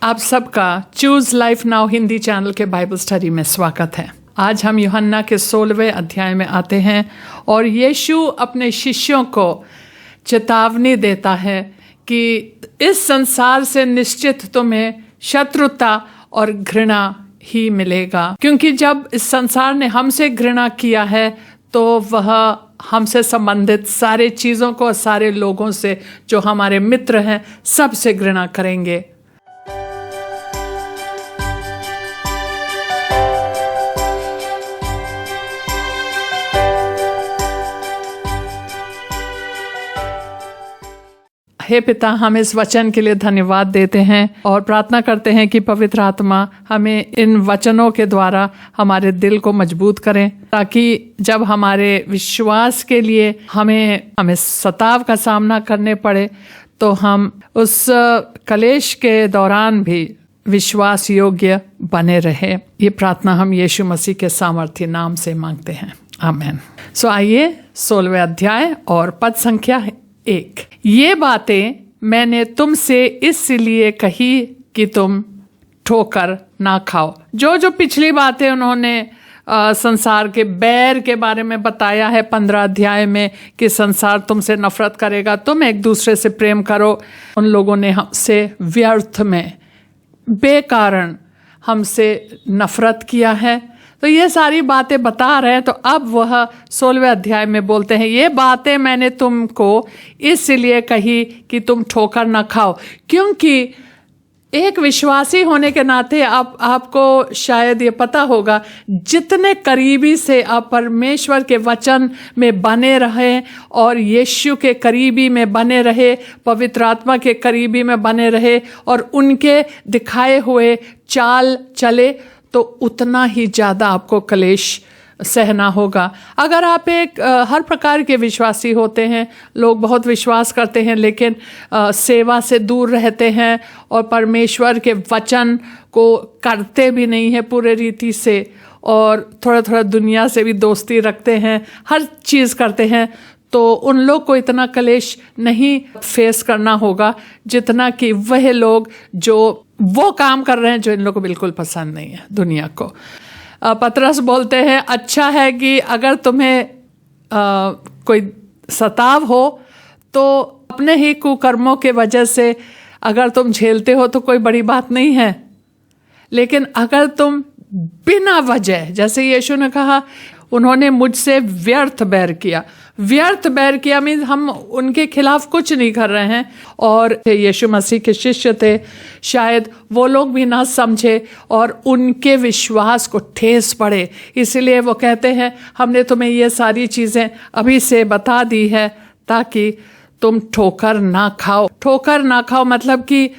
आप सबका choose life now Hindi channel के बाइबल स्टडी में स्वागत है। आज हम यूहन्ना के 16वें अध्याय में आते हैं और यीशु अपने शिष्यों को चेतावनी देता है कि इस संसार से निश्चित तुम्हें शत्रुता और घृणा ही मिलेगा, क्योंकि जब इस संसार ने हमसे घृणा किया है तो वह हमसे संबंधित सारे चीज़ों को, सारे लोगों से जो हमारे मित्र हैं, सबसे घृणा करेंगे। हे पिता, हम इस वचन के लिए धन्यवाद देते हैं और प्रार्थना करते हैं कि पवित्र आत्मा हमें इन वचनों के द्वारा हमारे दिल को मजबूत करें, ताकि जब हमारे विश्वास के लिए हमें सताव का सामना करने पड़े तो हम उस कलेश के दौरान भी विश्वास योग्य बने रहे। ये प्रार्थना हम यीशु मसीह के सामर्थ्य नाम से मांगते हैं, आमीन। सो आइए 16वें अध्याय और पद संख्या 1। ये बातें मैंने तुमसे इसलिए कही कि तुम ठोकर ना खाओ। जो पिछली बातें उन्होंने संसार के बैर के बारे में बताया है 15 अध्याय में कि संसार तुमसे नफरत करेगा, तुम एक दूसरे से प्रेम करो, उन लोगों ने हमसे व्यर्थ में बेकारण हमसे नफरत किया है। तो ये सारी बातें बता रहे हैं। तो अब वह 16वें अध्याय में बोलते हैं, ये बातें मैंने तुमको इसलिए कही कि तुम ठोकर न खाओ। क्योंकि एक विश्वासी होने के नाते आपको शायद ये पता होगा, जितने करीबी से आप परमेश्वर के वचन में बने रहे और यीशु के करीबी में बने रहे, पवित्र आत्मा के करीबी में बने रहे और उनके दिखाए हुए चाल चले, तो उतना ही ज़्यादा आपको कलेश सहना होगा। अगर आप एक हर प्रकार के विश्वासी होते हैं, लोग बहुत विश्वास करते हैं लेकिन सेवा से दूर रहते हैं और परमेश्वर के वचन को करते भी नहीं है पूरे रीति से और थोड़ा थोड़ा दुनिया से भी दोस्ती रखते हैं, हर चीज़ करते हैं, तो उन लोग को इतना कलेश नहीं फेस करना होगा जितना कि वह लोग जो वो काम कर रहे हैं जो इन लोगों को बिल्कुल पसंद नहीं है, दुनिया को। पतरस बोलते हैं, अच्छा है कि अगर तुम्हें कोई सताव हो तो अपने ही कुकर्मों के वजह से अगर तुम झेलते हो तो कोई बड़ी बात नहीं है, लेकिन अगर तुम बिना वजह, जैसे यीशु ने कहा, उन्होंने मुझसे व्यर्थ बैर किया। व्यर्थ बैर किया मीन्स हम उनके खिलाफ कुछ नहीं कर रहे हैं। और यीशु मसीह के शिष्य थे, शायद वो लोग भी ना समझे और उनके विश्वास को ठेस पड़े, इसलिए वो कहते हैं, हमने तुम्हें ये सारी चीज़ें अभी से बता दी है ताकि तुम ठोकर ना खाओ। ठोकर ना खाओ मतलब कि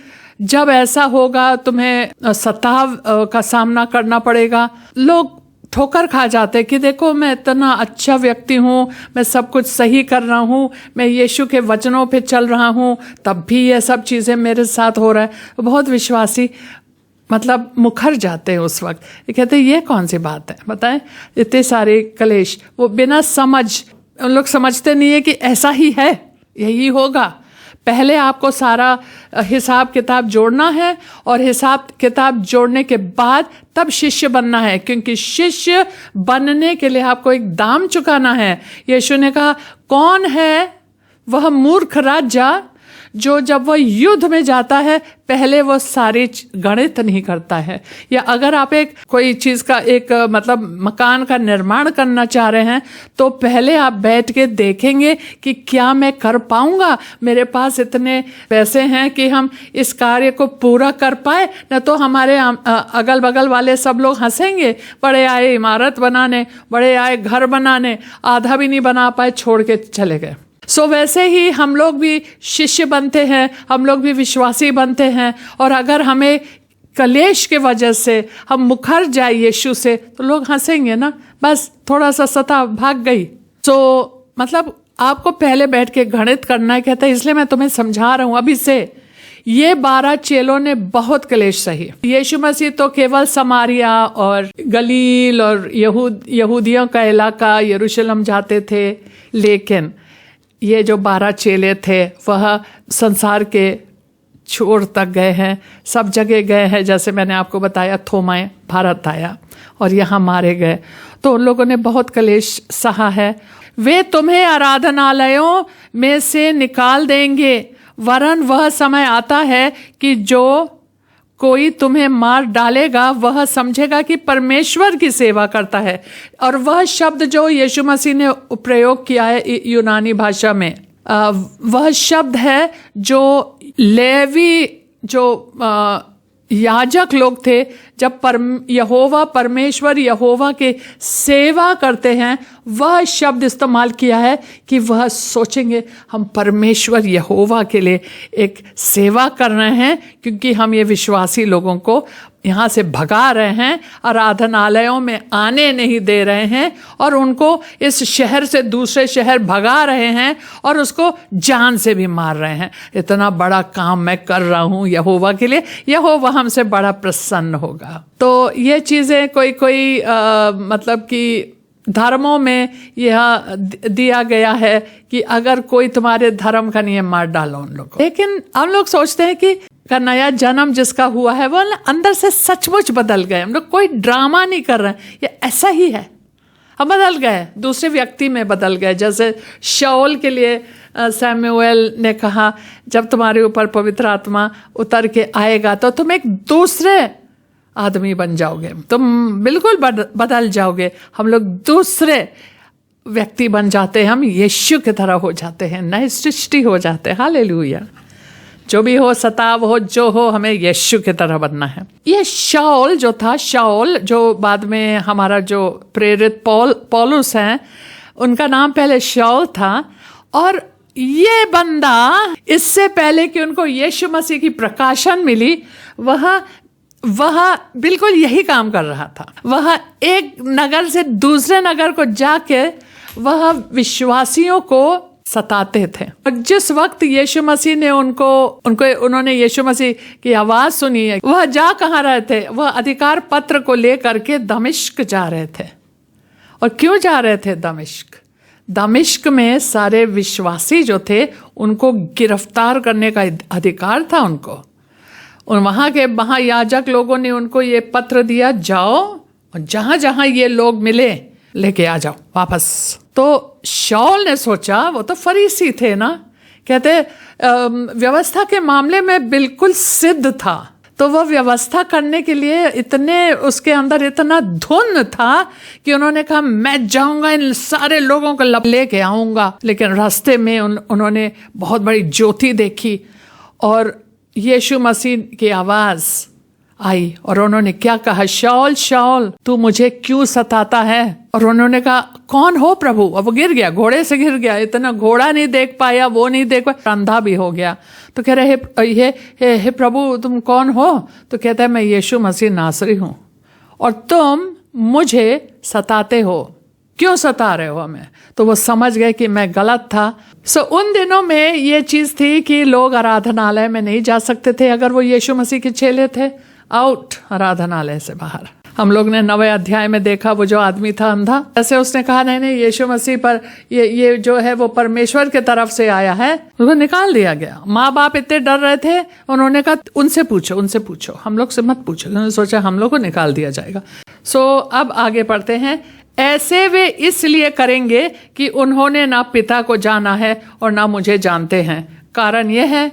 जब ऐसा होगा तुम्हें सताव का सामना करना पड़ेगा। लोग ठोकर खा जाते कि देखो मैं इतना अच्छा व्यक्ति हूँ, मैं सब कुछ सही कर रहा हूँ, मैं यीशु के वचनों पे चल रहा हूँ, तब भी ये सब चीज़ें मेरे साथ हो रहा है। बहुत विश्वासी मतलब मुखर जाते हैं उस वक्त। ये कहते हैं ये कौन सी बात है, बताएं, इतने सारे कलेश, वो बिना समझ, उन लोग समझते नहीं है कि ऐसा ही है, यही होगा। पहले आपको सारा हिसाब किताब जोड़ना है और हिसाब किताब जोड़ने के बाद तब शिष्य बनना है, क्योंकि शिष्य बनने के लिए आपको एक दाम चुकाना है। यीशु ने कहा, कौन है वह मूर्ख राजा जो जब वह युद्ध में जाता है पहले वो सारी गणित नहीं करता है। या अगर आप एक कोई चीज़ का एक मतलब मकान का निर्माण करना चाह रहे हैं तो पहले आप बैठ के देखेंगे कि क्या मैं कर पाऊंगा, मेरे पास इतने पैसे हैं कि हम इस कार्य को पूरा कर पाए, न तो हमारे अगल बगल वाले सब लोग हंसेंगे। बड़े आए इमारत बनाने, बड़े आए घर बनाने, आधा भी नहीं बना पाए, छोड़ के चले गए। सो वैसे ही हम लोग भी शिष्य बनते हैं, हम लोग भी विश्वासी बनते हैं, और अगर हमें कलेश के वजह से हम मुखर जाए यीशु से तो लोग हंसेंगे ना, बस थोड़ा सा सता भाग गई। सो मतलब आपको पहले बैठ के गणित करना है, कहता है, इसलिए मैं तुम्हें समझा रहा हूँ अभी से। ये 12 चेलों ने बहुत कलेश सही। यीशु मसीह तो केवल समारिया और गलील और यहूदियों का इलाका यरूशलेम जाते थे, लेकिन ये जो 12 चेले थे वह संसार के छोर तक गए हैं, सब जगह गए हैं। जैसे मैंने आपको बताया, थोमाए भारत आया और यहाँ मारे गए, तो उन लोगों ने बहुत कलेश सहा है। वे तुम्हें आराधनालयों में से निकाल देंगे, वरन वह समय आता है कि जो कोई तुम्हें मार डालेगा वह समझेगा कि परमेश्वर की सेवा करता है। और वह शब्द जो यीशु मसीह ने प्रयोग किया है यूनानी भाषा में, वह शब्द है जो लेवी, जो याजक लोग थे, जब यहोवा परमेश्वर यहोवा के सेवा करते हैं, वह शब्द इस्तेमाल किया है कि वह सोचेंगे हम परमेश्वर यहोवा के लिए एक सेवा कर रहे हैं, क्योंकि हम ये विश्वासी लोगों को यहाँ से भगा रहे हैं, आराधनालयों में आने नहीं दे रहे हैं, और उनको इस शहर से दूसरे शहर भगा रहे हैं और उसको जान से भी मार रहे हैं। इतना बड़ा काम मैं कर रहा हूँ यहोवा के लिए, यहोवा हमसे बड़ा प्रसन्न होगा। तो ये चीज़ें कोई मतलब कि धर्मों में यह दिया गया है कि अगर कोई तुम्हारे धर्म का नियम मार डालो उन लोगों को। लेकिन हम लोग सोचते हैं कि का नया जन्म जिसका हुआ है वो अंदर से सचमुच बदल गए। हम लोग कोई ड्रामा नहीं कर रहे हैं, ये ऐसा ही है, हम बदल गए, दूसरे व्यक्ति में बदल गए। जैसे शाऊल के लिए सैमुएल ने कहा, जब तुम्हारे ऊपर पवित्र आत्मा उतर के आएगा तो तुम एक दूसरे आदमी बन जाओगे, तुम बिल्कुल बदल जाओगे। हम लोग दूसरे व्यक्ति बन जाते हैं, हम यीशु की तरह हो जाते हैं, नई सृष्टि हो जाते हैं। हालेलुया। जो भी हो, सताव हो, जो हो, हमें यीशु की तरह बनना है। ये शाऊल जो था, शाऊल जो बाद में हमारा जो प्रेरित पौलुस हैं, उनका नाम पहले शाऊल था। और ये बंदा, इससे पहले कि उनको यीशु मसीह की प्रकाशन मिली, वह बिल्कुल यही काम कर रहा था। वह एक नगर से दूसरे नगर को जाके वह विश्वासियों को सताते थे। और जिस वक्त यीशु मसीह ने उन्होंने यीशु मसीह की आवाज सुनी है, वह जा कहाँ रहे थे? वह अधिकार पत्र को लेकर के दमिश्क जा रहे थे। और क्यों जा रहे थे दमिश्क? दमिश्क में सारे विश्वासी जो थे उनको गिरफ्तार करने का अधिकार था उनको। और वहाँ के महायाजक लोगों ने उनको ये पत्र दिया, जाओ और जहाँ जहाँ ये लोग मिले लेके आ जाओ वापस। तो शाऊल ने सोचा, वो तो फरीसी थे ना, कहते व्यवस्था के मामले में बिल्कुल सिद्ध था, तो वह व्यवस्था करने के लिए इतने उसके अंदर इतना धुन था कि उन्होंने कहा मैं जाऊंगा, इन सारे लोगों को लेके आऊंगा। लेकिन रास्ते में उन्होंने बहुत बड़ी ज्योति देखी और यीशु मसीह की आवाज आई और उन्होंने क्या कहा, शाऊल शाऊल तू मुझे क्यों सताता है? और उन्होंने कहा कौन हो प्रभु? अब वो गिर गया, घोड़े से गिर गया, इतना घोड़ा नहीं देख पाया, वो नहीं देख पाया, अंधा भी हो गया। तो कह रहे हे प्रभु तुम कौन हो? तो कहता है मैं यीशु मसीह नासरी हूं और तुम मुझे सताते हो, क्यों सता रहे हो हमें? तो वो समझ गए कि मैं गलत था। उन दिनों में ये चीज थी कि लोग आराधनालय में नहीं जा सकते थे अगर वो यीशु मसीह के चेले थे। आउट, आराधनालय से बाहर। हम लोग ने 9वें अध्याय में देखा, वो जो आदमी था अंधा, ऐसे उसने कहा नहीं यीशु मसीह पर ये जो है वो परमेश्वर के तरफ से आया है, उसको निकाल दिया गया। माँ बाप इतने डर रहे थे, उन्होंने कहा उनसे पूछो, हम लोग से मत पूछो। उन्होंने सोचा हम लोग को निकाल दिया जाएगा। अब आगे पढ़ते हैं। ऐसे वे इसलिए करेंगे कि उन्होंने ना पिता को जाना है और ना मुझे जानते हैं। कारण यह है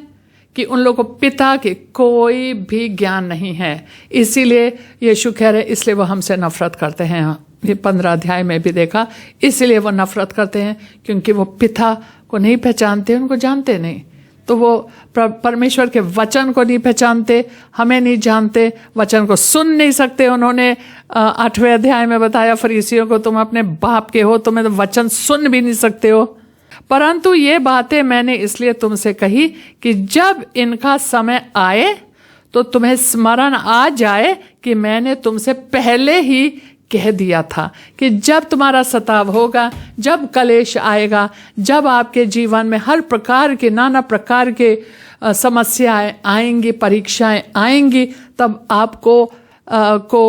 कि उन लोगों को पिता के कोई भी ज्ञान नहीं है। इसीलिए यीशु कह रहे इसलिए वो हमसे नफरत करते हैं। ये 15 अध्याय में भी देखा, इसलिए वो नफरत करते हैं क्योंकि वो पिता को नहीं पहचानते, उनको जानते नहीं। तो वो परमेश्वर के वचन को नहीं पहचानते, हमें नहीं जानते, वचन को सुन नहीं सकते। उन्होंने 8वें अध्याय में बताया फरीसियों को, तुम अपने बाप के हो, तुम्हें तो वचन सुन भी नहीं सकते हो। परंतु ये बातें मैंने इसलिए तुमसे कही कि जब इनका समय आए तो तुम्हें स्मरण आ जाए कि मैंने तुमसे पहले ही कह दिया था कि जब तुम्हारा सताव होगा, जब कलेश आएगा, जब आपके जीवन में हर प्रकार के नाना प्रकार के समस्याएं आएंगी, परीक्षाएं आएंगी, तब आपको को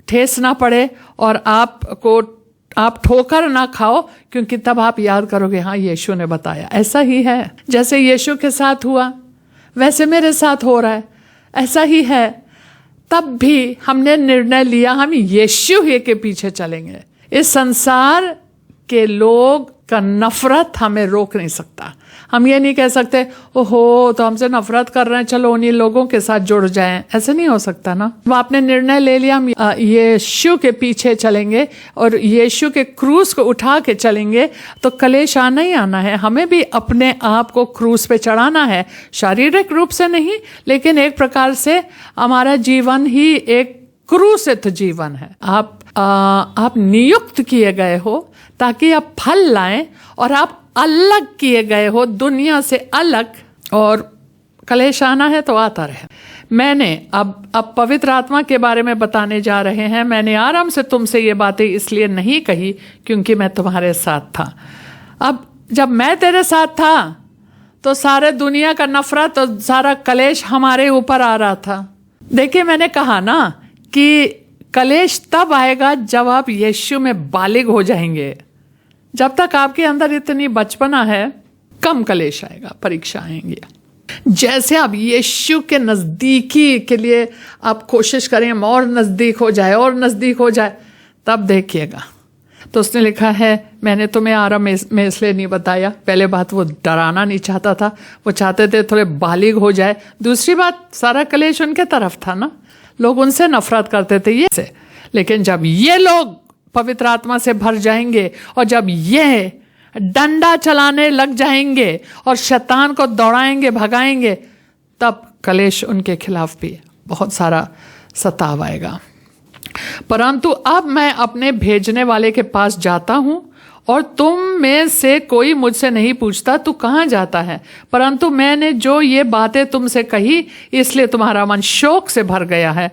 ठेस ना पड़े और आप ठोकर ना खाओ, क्योंकि तब आप याद करोगे हाँ यीशु ने बताया। ऐसा ही है जैसे यीशु के साथ हुआ। वैसे मेरे साथ हो रहा है, ऐसा ही है। तब भी हमने निर्णय लिया हम यीशु ही के पीछे चलेंगे। इस संसार के लोग का नफरत हमें रोक नहीं सकता। हम ये नहीं कह सकते ओहो तो हमसे नफरत कर रहे हैं, चलो उन्हीं लोगों के साथ जुड़ जाएं। ऐसे नहीं हो सकता ना। वो आपने निर्णय ले लिया हम यीशु के पीछे चलेंगे और यीशु के क्रूस को उठा के चलेंगे, तो कलेश आना ही आना है। हमें भी अपने आप को क्रूस पे चढ़ाना है, शारीरिक रूप से नहीं, लेकिन एक प्रकार से हमारा जीवन ही एक क्रूसित जीवन है। आप नियुक्त किए गए हो ताकि आप फल लाएं, और आप अलग किए गए हो दुनिया से अलग, और कलेश आना है तो आता रहे। मैंने अब पवित्र आत्मा के बारे में बताने जा रहे हैं। मैंने आराम से तुमसे ये बातें इसलिए नहीं कही क्योंकि मैं तुम्हारे साथ था। अब जब मैं तेरे साथ था तो सारे दुनिया का नफरत और सारा कलेश हमारे ऊपर आ रहा था। देखिए, मैंने कहा ना कि कलेश तब आएगा जब आप यीशु में बालिग हो जाएंगे। जब तक आपके अंदर इतनी बचपना है, कम कलेश आएगा, परीक्षा आएंगी। जैसे आप यीशु के नजदीकी के लिए आप कोशिश करें और नजदीक हो जाए और नजदीक हो जाए, तब देखिएगा। तो उसने लिखा है, मैंने तुम्हें आराम में इसलिए नहीं बताया। पहले बात, वो डराना नहीं चाहता था, वो चाहते थे थोड़े बालिग हो जाए। दूसरी बात, सारा कलेश उनके तरफ था ना, लोग उनसे नफरत करते थे ये से। लेकिन जब ये लोग पवित्र आत्मा से भर जाएंगे और जब ये डंडा चलाने लग जाएंगे और शैतान को दौड़ाएंगे, भगाएंगे, तब कलेश उनके खिलाफ भी बहुत सारा सताव आएगा। परंतु अब मैं अपने भेजने वाले के पास जाता हूं और तुम में से कोई मुझसे नहीं पूछता तू कहाँ जाता है, परंतु मैंने जो ये बातें तुमसे कही इसलिए तुम्हारा मन शोक से भर गया है।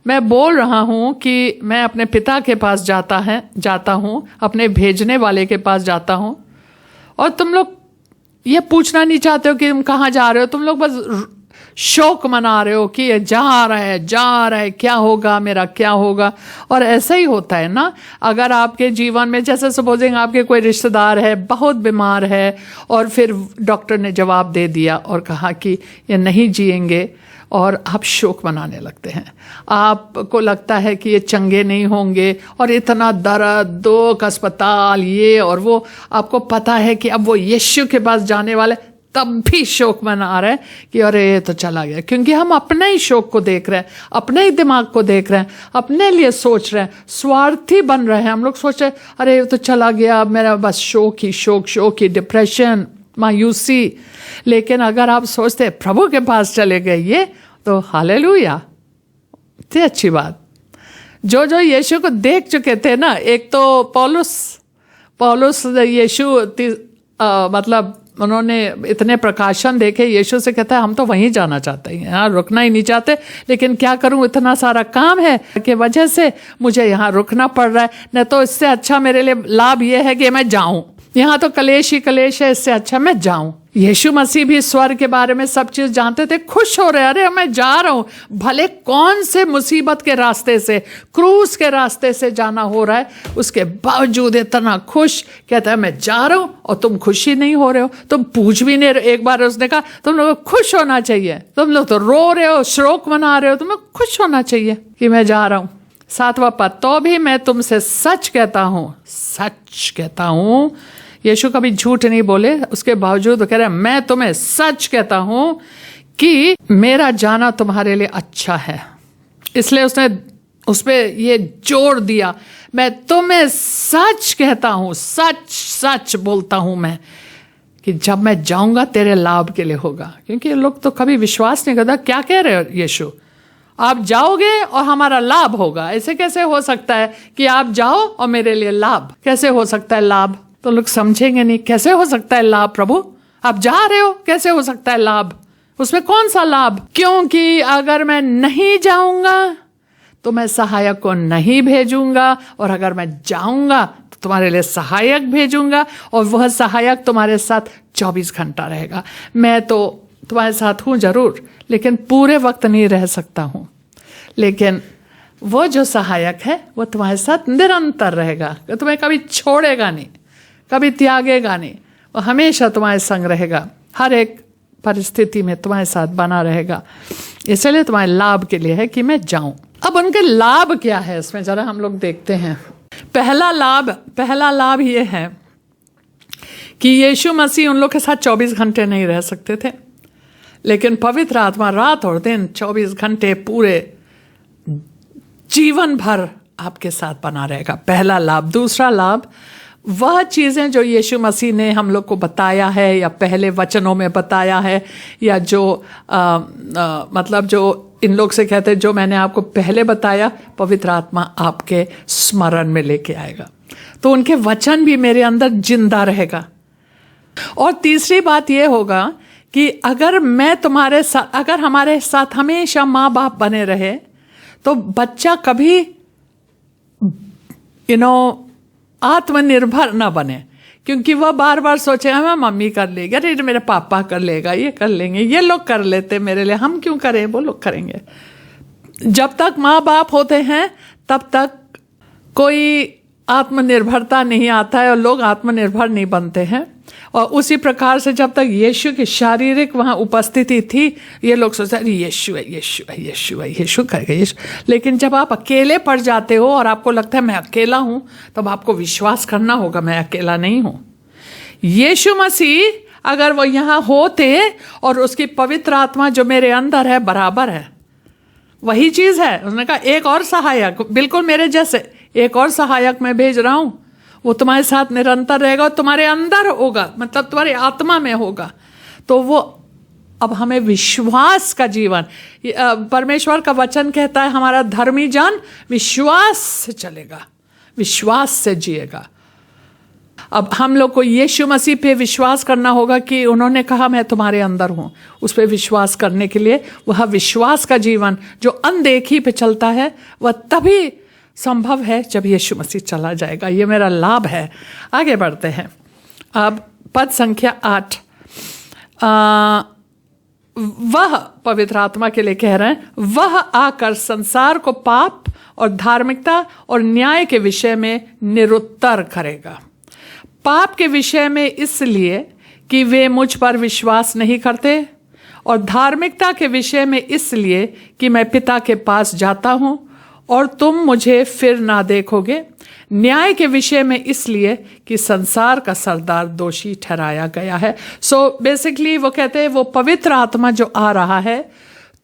मैं बोल रहा हूँ कि मैं अपने पिता के पास जाता हूँ, अपने भेजने वाले के पास जाता हूँ, और तुम लोग ये पूछना नहीं चाहते हो कि तुम कहाँ जा रहे हो। तुम लोग बस शोक मना रहे हो कि ये जा रहा है, क्या होगा मेरा, क्या होगा। और ऐसा ही होता है ना, अगर आपके जीवन में, जैसे सपोजिंग आपके कोई रिश्तेदार है बहुत बीमार है और फिर डॉक्टर ने जवाब दे दिया और कहा कि ये नहीं जिएंगे, और आप शोक मनाने लगते हैं। आपको लगता है कि ये चंगे नहीं होंगे और इतना दर्द, दुख, अस्पताल, ये और वो। आपको पता है कि अब वो यीशु के पास जाने वाले, तब भी शोक मना रहे हैं कि अरे ये तो चला गया। क्योंकि हम अपने ही शोक को देख रहे हैं, अपने ही दिमाग को देख रहे हैं, अपने लिए सोच रहे हैं, स्वार्थी बन रहे हैं। हम लोग सोच रहे हैं अरे ये तो चला गया, अब मेरा बस शोक ही, डिप्रेशन, मायूसी। लेकिन अगर आप सोचते प्रभु के पास चले गए ये, तो हालेलुया, इतनी अच्छी बात। जो यीशु को देख चुके थे ना, एक तो पौलुस यीशु मतलब उन्होंने इतने प्रकाशन देखे, यीशु से कहता है हम तो वहीं जाना चाहते हैं, यहाँ रुकना ही नहीं चाहते, लेकिन क्या करूं, इतना सारा काम है कि वजह से मुझे यहाँ रुकना पड़ रहा है। नहीं तो इससे अच्छा मेरे लिए लाभ ये है कि मैं जाऊं, यहाँ तो कलेश ही कलेश है, इससे अच्छा मैं जाऊं। यीशु मसीह भी स्वर्ग के बारे में सब चीज जानते थे, खुश हो रहे, अरे मैं जा रहा हूं, भले कौन से मुसीबत के रास्ते से, क्रूस के रास्ते से जाना हो रहा है, उसके बावजूद इतना खुश, कहता है मैं जा रहा हूं, और तुम खुश ही नहीं हो रहे हो, तुम पूछ भी नहीं। एक बार उसने कहा तुम लोग खुश होना चाहिए, तुम लोग तो रो रहे हो, शोक मना रहे हो, तुम लोग खुश होना चाहिए कि मैं जा रहा हूं। 7वां पद, तो भी मैं तुमसे सच कहता हूं। यीशु कभी झूठ नहीं बोले, उसके बावजूद वो कह रहे हैं मैं तुम्हें सच कहता हूं कि मेरा जाना तुम्हारे लिए अच्छा है। इसलिए उसने उस पर ये जोर दिया, मैं तुम्हें सच कहता हूं, सच बोलता हूं मैं, कि जब मैं जाऊंगा तेरे लाभ के लिए होगा। क्योंकि लोग तो कभी विश्वास नहीं करता, क्या कह रहे हो यीशु, आप जाओगे और हमारा लाभ होगा, ऐसे कैसे हो सकता है कि आप जाओ और मेरे लिए लाभ, कैसे हो सकता है लाभ? तो लोग समझेंगे नहीं, कैसे हो सकता है लाभ प्रभु, आप जा रहे हो, कैसे हो सकता है लाभ, उसमें कौन सा लाभ? क्योंकि अगर मैं नहीं जाऊंगा तो मैं सहायक को नहीं भेजूंगा, और अगर मैं जाऊंगा तो तुम्हारे लिए सहायक भेजूंगा, और वह सहायक तुम्हारे साथ 24 घंटा रहेगा। मैं तो तुम्हारे साथ हूं जरूर, लेकिन पूरे वक्त नहीं रह सकता हूं, लेकिन वो जो सहायक है वो तुम्हारे साथ निरंतर रहेगा, तुम्हें कभी छोड़ेगा नहीं, कभी त्यागेगा नहीं, वो हमेशा तुम्हारे संग रहेगा। हर एक परिस्थिति में तुम्हारे साथ बना रहेगा, इसलिए तुम्हारे लाभ के लिए है कि मैं जाऊं। अब उनके लाभ क्या है इसमें जरा हम लोग देखते हैं। पहला लाभ ये है कि यीशु मसीह उन लोग के साथ 24 घंटे नहीं रह सकते थे, लेकिन पवित्र आत्मा रात और दिन 24 घंटे पूरे जीवन भर आपके साथ बना रहेगा। पहला लाभ। दूसरा लाभ, वह चीज़ें जो यीशु मसीह ने हम लोग को बताया है या पहले वचनों में बताया है, या जो मतलब जो इन लोग से कहते हैं जो मैंने आपको पहले बताया, पवित्र आत्मा आपके स्मरण में लेके आएगा, तो उनके वचन भी मेरे अंदर जिंदा रहेगा। और तीसरी बात यह होगा कि अगर मैं तुम्हारे साथ, अगर हमारे साथ हमेशा माँ बाप बने रहे, तो बच्चा कभी आत्मनिर्भर ना बने, क्योंकि वह बार बार सोचेगा मैं मम्मी कर लेगी, अरे मेरे पापा कर लेगा, ये कर लेंगे, ये लोग कर लेते मेरे लिए, हम क्यों करें, वो लोग करेंगे। जब तक माँ बाप होते हैं तब तक कोई आत्मनिर्भरता नहीं आता है और लोग आत्मनिर्भर नहीं बनते हैं। और उसी प्रकार से जब तक यीशु की शारीरिक वहाँ उपस्थिति थी, ये लोग सोचते हैं यीशु है, यीशु है, यीशु है, यीशु करेगा, यीशु। लेकिन जब आप अकेले पड़ जाते हो और आपको लगता है मैं अकेला हूँ, तब आपको विश्वास करना होगा मैं अकेला नहीं हूँ। यीशु मसीह अगर वो यहाँ होते और उसकी पवित्र आत्मा जो मेरे अंदर है बराबर है, वही चीज़ है। उसने कहा एक और सहायक, बिल्कुल मेरे जैसे एक और सहायक मैं भेज रहा हूँ, वो तुम्हारे साथ निरंतर रहेगा और तुम्हारे अंदर होगा, मतलब तुम्हारी आत्मा में होगा। तो वो अब हमें विश्वास का जीवन, परमेश्वर का वचन कहता है हमारा धर्मी जन विश्वास से चलेगा, विश्वास से जिएगा। अब हम लोग को यीशु मसीह पे विश्वास करना होगा कि उन्होंने कहा मैं तुम्हारे अंदर हूँ। उस पर विश्वास करने के लिए वह विश्वास का जीवन जो अनदेखी पे चलता है, वह तभी संभव है जब यीशु मसीह चला जाएगा। ये मेरा लाभ है। आगे बढ़ते हैं। अब पद संख्या 8, वह पवित्र आत्मा के लिए कह रहे हैं, वह आकर संसार को पाप और धार्मिकता और न्याय के विषय में निरुत्तर करेगा। पाप के विषय में इसलिए कि वे मुझ पर विश्वास नहीं करते, और धार्मिकता के विषय में इसलिए कि मैं पिता के पास जाता हूं और तुम मुझे फिर ना देखोगे। न्याय के विषय में इसलिए कि संसार का सरदार दोषी ठहराया गया है। सो बेसिकली वो कहते हैं वो पवित्र आत्मा जो आ रहा है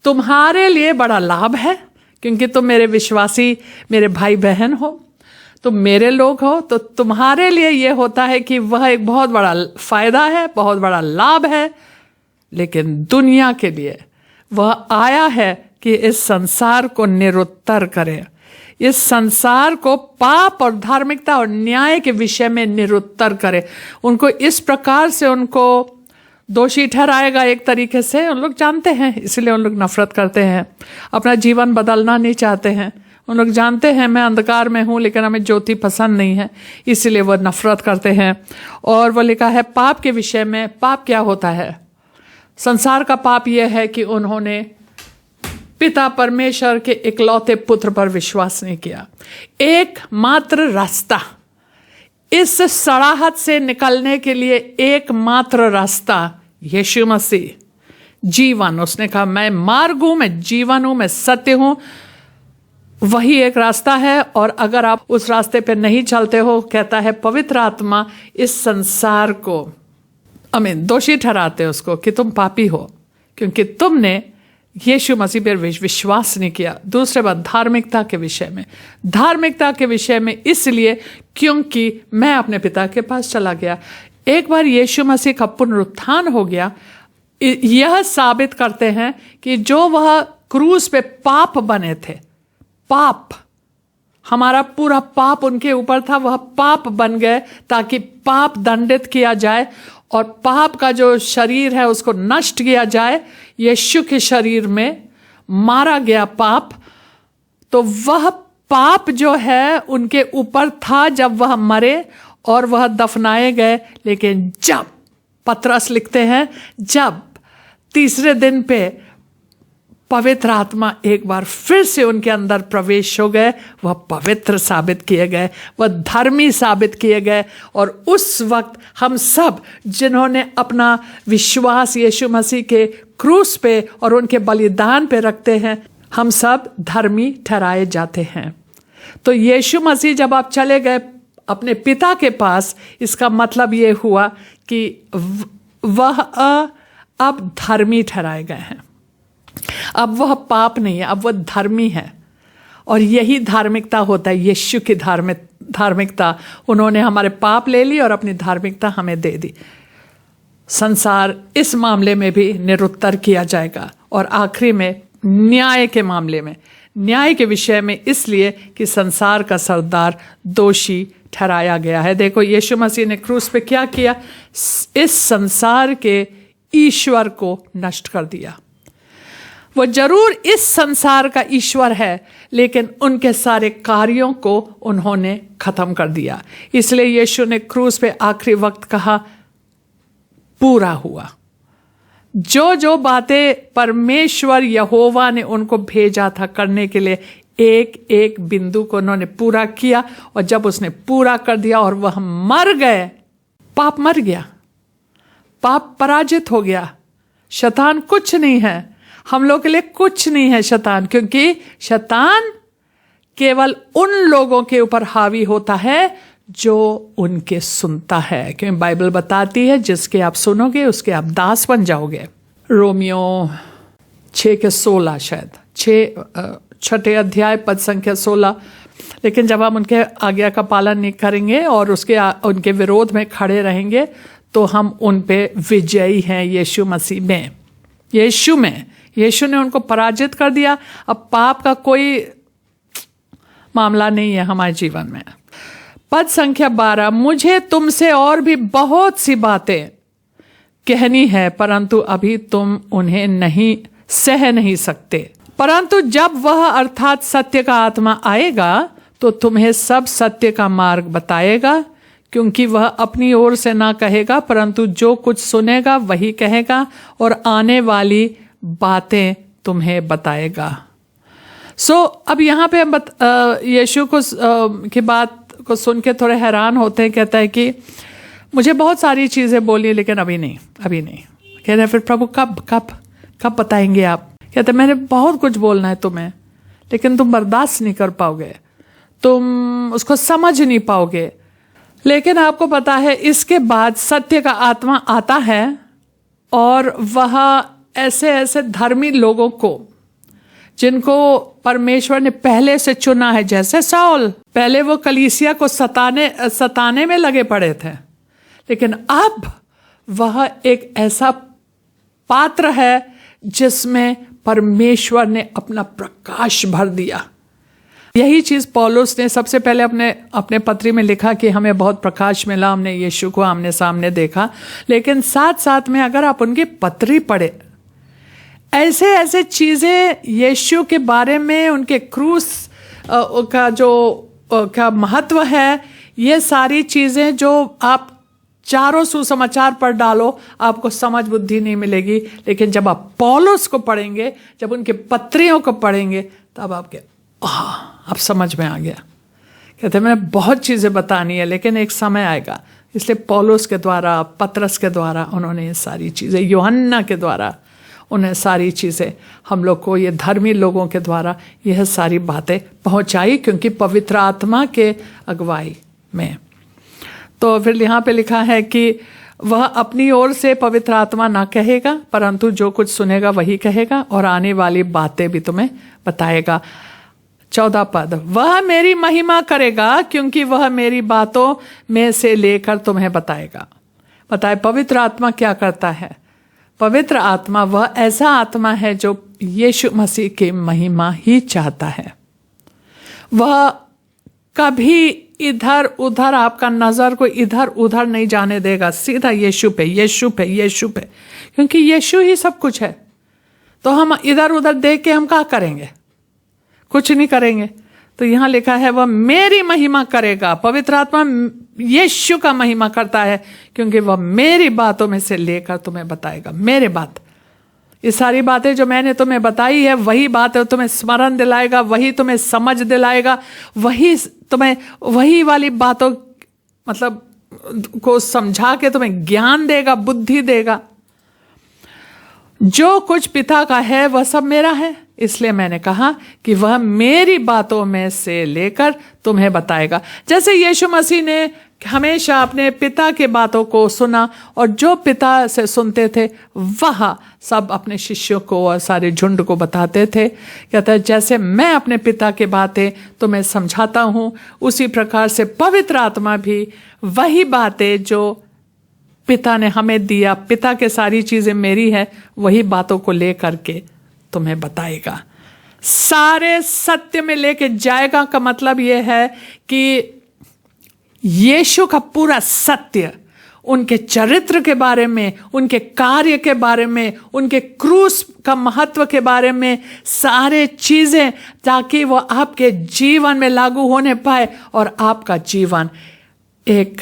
तुम्हारे लिए बड़ा लाभ है, क्योंकि तुम मेरे विश्वासी, मेरे भाई बहन हो, तुम मेरे लोग हो, तो तुम्हारे लिए ये होता है कि वह एक बहुत बड़ा फायदा है, बहुत बड़ा लाभ है। लेकिन दुनिया के लिए वह आया है कि इस संसार को निरुत्तर करे, इस संसार को पाप और धार्मिकता और न्याय के विषय में निरुत्तर करे। उनको इस प्रकार से उनको दोषी ठहराएगा। एक तरीके से उन लोग जानते हैं, इसलिए उन लोग नफरत करते हैं, अपना जीवन बदलना नहीं चाहते हैं। उन लोग जानते हैं मैं अंधकार में हूँ, लेकिन हमें ज्योति पसंद नहीं है, इसलिए वह नफरत करते हैं। और वो लिखा है पाप के विषय में, पाप क्या होता है? संसार का पाप यह है कि उन्होंने पिता परमेश्वर के इकलौते पुत्र पर विश्वास नहीं किया। एकमात्र रास्ता, इस सड़ाहट से निकलने के लिए एकमात्र रास्ता यीशु मसीह, जीवन। उसने कहा मैं मार्ग हूं, मैं जीवन हूं, मैं सत्य हूं, वही एक रास्ता है। और अगर आप उस रास्ते पे नहीं चलते हो, कहता है पवित्र आत्मा इस संसार को दोषी ठहराते उसको कि तुम पापी हो, क्योंकि तुमने यीशु मसीह पर विश्वास नहीं किया। दूसरे बात धार्मिकता के विषय में, धार्मिकता के विषय में इसलिए क्योंकि मैं अपने पिता के पास चला गया। एक बार यीशु मसीह का पुनरुत्थान हो गया, यह साबित करते हैं कि जो वह क्रूस पे पाप बने थे, पाप, हमारा पूरा पाप उनके ऊपर था, वह पाप बन गए ताकि पाप दंडित किया जाए और पाप का जो शरीर है उसको नष्ट किया जाए। यीशु के शरीर में मारा गया पाप, तो वह पाप जो है उनके ऊपर था जब वह मरे और वह दफनाए गए। लेकिन जब पतरस लिखते हैं, जब तीसरे दिन पे पवित्र आत्मा एक बार फिर से उनके अंदर प्रवेश हो गए। वह पवित्र साबित किए गए, वह धर्मी साबित किए गए। और उस वक्त हम सब जिन्होंने अपना विश्वास यीशु मसीह के क्रूस पे और उनके बलिदान पे रखते हैं, हम सब धर्मी ठहराए जाते हैं। तो यीशु मसीह जब आप चले गए अपने पिता के पास, इसका मतलब ये हुआ कि वह अब धर्मी ठहराए गए हैं। अब वह पाप नहीं है, अब वह धर्मी है। और यही धार्मिकता होता है, यीशु की धार्मिकता। उन्होंने हमारे पाप ले ली और अपनी धार्मिकता हमें दे दी। संसार इस मामले में भी निरुत्तर किया जाएगा। और आखिरी में न्याय के मामले में, न्याय के विषय में, इसलिए कि संसार का सरदार दोषी ठहराया गया है। देखो यीशु मसीह ने क्रूस पे क्या किया, इस संसार के ईश्वर को नष्ट कर दिया। वो जरूर इस संसार का ईश्वर है, लेकिन उनके सारे कार्यों को उन्होंने खत्म कर दिया। इसलिए यीशु ने क्रूस पे आखिरी वक्त कहा, पूरा हुआ। जो जो बातें परमेश्वर यहोवा ने उनको भेजा था करने के लिए, एक एक बिंदु को उन्होंने पूरा किया। और जब उसने पूरा कर दिया और वह मर गए, पाप मर गया, पाप पराजित हो गया। शैतान कुछ नहीं है, हम लोग के लिए कुछ नहीं है शैतान, क्योंकि शैतान केवल उन लोगों के ऊपर हावी होता है जो उनके सुनता है। क्योंकि बाइबल बताती है जिसके आप सुनोगे उसके आप दास बन जाओगे। रोमियो 6:16, शायद 6 अध्याय पद संख्या 16। लेकिन जब हम उनके आज्ञा का पालन नहीं करेंगे और उनके विरोध में खड़े रहेंगे, तो हम उन पे विजयी हैं यीशु मसीह में। यीशु ने उनको पराजित कर दिया। अब पाप का कोई मामला नहीं है हमारे जीवन में। पद संख्या 12, मुझे तुमसे और भी बहुत सी बातें कहनी है, परंतु अभी तुम उन्हें सह नहीं सकते। परंतु जब वह अर्थात सत्य का आत्मा आएगा, तो तुम्हें सब सत्य का मार्ग बताएगा। क्योंकि वह अपनी ओर से ना कहेगा, परंतु जो कुछ सुनेगा वही कहेगा, और आने वाली बातें तुम्हें बताएगा। अब यहाँ पे हम यीशु की बात को सुन के थोड़े हैरान होते हैं। कहता है कि मुझे बहुत सारी चीज़ें बोली, लेकिन अभी नहीं। कहते हैं फिर प्रभु कब बताएंगे आप? कहते मैंने बहुत कुछ बोलना है तुम्हें, लेकिन तुम बर्दाश्त नहीं कर पाओगे, तुम उसको समझ नहीं पाओगे। लेकिन आपको पता है इसके बाद सत्य का आत्मा आता है, और वह ऐसे धर्मी लोगों को, जिनको परमेश्वर ने पहले से चुना है, जैसे साउल, पहले वो कलीसिया को सताने में लगे पड़े थे, लेकिन अब वह एक ऐसा पात्र है जिसमें परमेश्वर ने अपना प्रकाश भर दिया। यही चीज पौलुस ने सबसे पहले अपने पत्री में लिखा कि हमें बहुत प्रकाश मिला, हमने यीशु को आमने सामने देखा। लेकिन साथ साथ में अगर आप उनकी पत्री पढ़े, ऐसे चीजें यीशु के बारे में, उनके क्रूस का का महत्व है, ये सारी चीजें जो आप चारों सुसमाचार पर डालो, आपको समझ बुद्धि नहीं मिलेगी। लेकिन जब आप पौलुस को पढ़ेंगे, जब उनके पत्रियों को पढ़ेंगे, तब अब समझ में आ गया। कहते मैंने बहुत चीजें बतानी है, लेकिन एक समय आएगा। इसलिए पौलुस के द्वारा, पतरस के द्वारा उन्होंने ये सारी चीजें, यूहन्ना के द्वारा उन्हें सारी चीजें हम लोग को, ये धर्मी लोगों के द्वारा यह सारी बातें पहुंचाई, क्योंकि पवित्र आत्मा के अगुवाई में। तो फिर यहाँ पे लिखा है कि वह अपनी ओर से पवित्र आत्मा ना कहेगा, परंतु जो कुछ सुनेगा वही कहेगा, और आने वाली बातें भी तुम्हें बताएगा। 14 पद, वह मेरी महिमा करेगा, क्योंकि वह मेरी बातों में से लेकर तुम्हें बताएगा। बताए पवित्र आत्मा क्या करता है? पवित्र आत्मा वह ऐसा आत्मा है जो यीशु मसीह की महिमा ही चाहता है। वह कभी इधर उधर आपका नजर को इधर उधर नहीं जाने देगा, सीधा यीशु पे, क्योंकि यीशु ही सब कुछ है। तो हम इधर उधर देख के हम क्या करेंगे? कुछ नहीं करेंगे। तो यहां लिखा है वह मेरी महिमा करेगा। पवित्र आत्मा यीशु का महिमा करता है, क्योंकि वह मेरी बातों में से लेकर तुम्हें बताएगा। मेरे बात ये सारी बातें जो मैंने तुम्हें बताई है वही बात है, तुम्हें स्मरण दिलाएगा, वही तुम्हें समझ दिलाएगा, वही तुम्हें वही वाली बातों मतलब को समझा के तुम्हें ज्ञान देगा, बुद्धि देगा। जो कुछ पिता का है वह सब मेरा है, इसलिए मैंने कहा कि वह मेरी बातों में से लेकर तुम्हें बताएगा। जैसे यीशु मसीह ने हमेशा अपने पिता के बातों को सुना और जो पिता से सुनते थे वह सब अपने शिष्यों को और सारे झुंड को बताते थे। कहता है जैसे मैं अपने पिता की बातें तुम्हें समझाता हूँ, उसी प्रकार से पवित्र आत्मा भी वही बातें जो पिता ने हमें दिया, पिता के सारी चीजें मेरी है, वही बातों को लेकर के तुम्हें बताएगा, सारे सत्य में लेके जाएगा। का मतलब यह है कि यीशु का पूरा सत्य, उनके चरित्र के बारे में, उनके कार्य के बारे में, उनके क्रूस का महत्व के बारे में, सारे चीजें, ताकि वो आपके जीवन में लागू होने पाए और आपका जीवन एक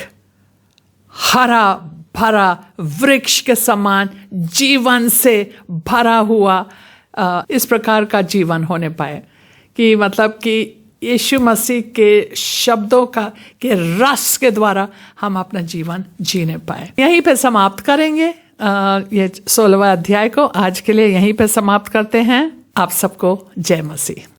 हरा भरा वृक्ष के समान जीवन से भरा हुआ इस प्रकार का जीवन होने पाए कि मतलब कि यीशु मसीह के शब्दों के रस के द्वारा हम अपना जीवन जीने पाए। यहीं पे समाप्त करेंगे ये 16वां अध्याय को। आज के लिए यहीं पे समाप्त करते हैं। आप सबको जय मसीह।